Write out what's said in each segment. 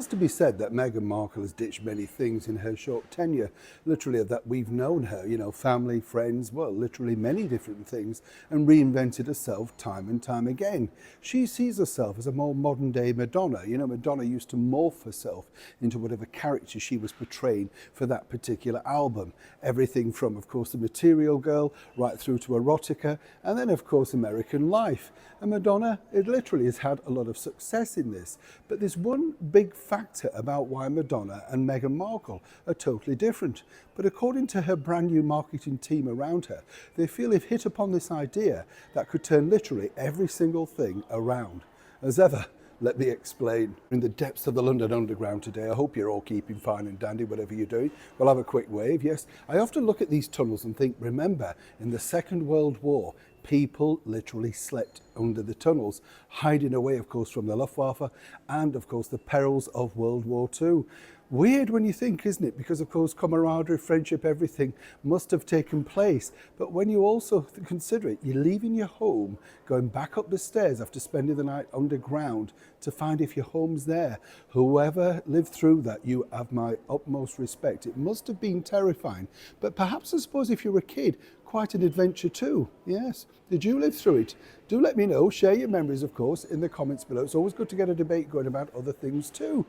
has to be said that Meghan Markle has ditched many things in her short tenure, literally that we've known her, family, friends, well, literally many different things, and reinvented herself time and time again. She sees herself as a more modern day Madonna. Madonna used to morph herself into whatever character she was portraying for that particular album. Everything from, of course, the Material Girl right through to erotica, and then, of course, American Life. And Madonna, it literally has had a lot of success in this. But there's one big factor about why Madonna and Meghan Markle are totally different. But according to her brand new marketing team around her, they feel they've hit upon this idea that could turn literally every single thing around. As ever, let me explain. In the depths of the London Underground today, I hope you're all keeping fine and dandy, whatever you're doing. We'll have a quick wave, yes. I often look at these tunnels and think, remember, in the Second World War, people literally slept under the tunnels, hiding away, of course, from the Luftwaffe and, of course, the perils of World War II. Weird when you think, isn't it? Because, of course, camaraderie, friendship, everything must have taken place. But when you also consider it, you're leaving your home, going back up the stairs after spending the night underground to find if your home's there. Whoever lived through that, you have my utmost respect. It must have been terrifying. But perhaps, I suppose, if you're a kid, quite an adventure too. Yes. Did you live through it? Do let me know. Share your memories, of course, in the comments below. It's always good to get a debate going about other things too.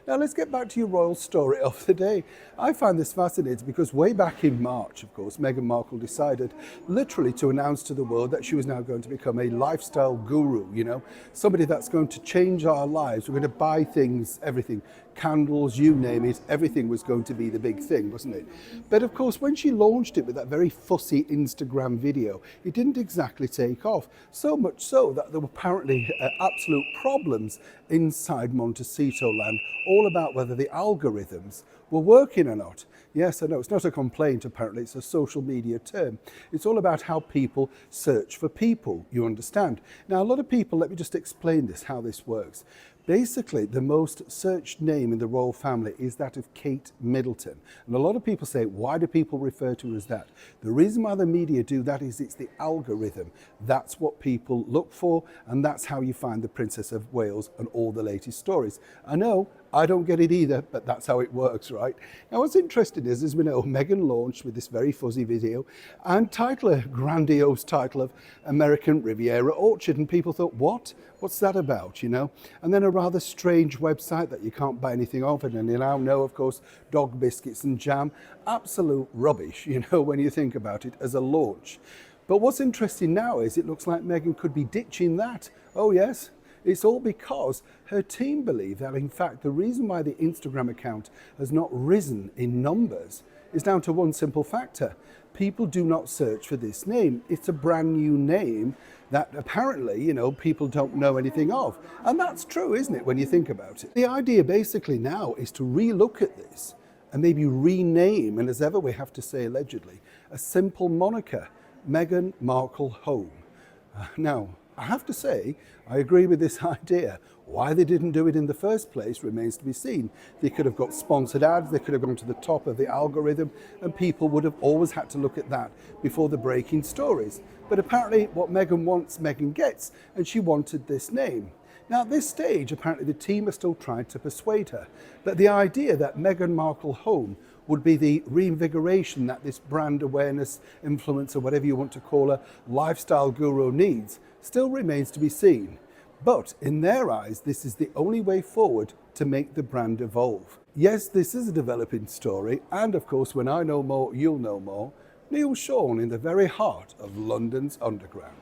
Now, let's get back to your royal story of the day. I find this fascinating because way back in March, of course, Meghan Markle decided literally to announce to the world that she was now going to become a lifestyle guru, somebody that's going to change our lives. We're going to buy things, everything, candles, you name it, everything was going to be the big thing, wasn't it? But of course, when she launched it with that very fussy Instagram video, it didn't exactly take off. So much so that there were apparently absolute problems inside Montecito land, all about whether the algorithms were working or not. Yes, I know, it's not a complaint apparently, it's a social media term. It's all about how people search for people, you understand. Now, a lot of people, let me just explain this, how this works. Basically, the most searched name in the royal family is that of Kate Middleton. And a lot of people say, why do people refer to her as that? The reason why the media do that is it's the algorithm. That's what people look for, and that's how you find the Princess of Wales and all the latest stories. I know, I don't get it either, but that's how it works, right? Now, what's interesting is, as we know, Meghan launched with this very fuzzy video and a grandiose title of American Riviera Orchard. And people thought, what? What's that about, And then a rather strange website that you can't buy anything of. And you now know, of course, dog biscuits and jam. Absolute rubbish, when you think about it as a launch. But what's interesting now is it looks like Meghan could be ditching that. Oh, yes. It's all because her team believe that, in fact, the reason why the Instagram account has not risen in numbers is down to one simple factor. People do not search for this name. It's a brand new name that apparently, people don't know anything of. And that's true, isn't it, when you think about it? The idea basically now is to re-look at this and maybe rename, and as ever we have to say allegedly, a simple moniker, Meghan Markle Home. Now, I have to say, I agree with this idea. Why they didn't do it in the first place remains to be seen. They could have got sponsored ads, they could have gone to the top of the algorithm, and people would have always had to look at that before the breaking stories. But apparently what Meghan wants, Meghan gets, and she wanted this name. Now, at this stage, apparently the team are still trying to persuade her. But the idea that Meghan Markle Home would be the reinvigoration that this brand awareness influencer, whatever you want to call her, lifestyle guru needs, still remains to be seen. But in their eyes, this is the only way forward to make the brand evolve. Yes, this is a developing story. And of course, when I know more, you'll know more. Neil Sean in the very heart of London's underground.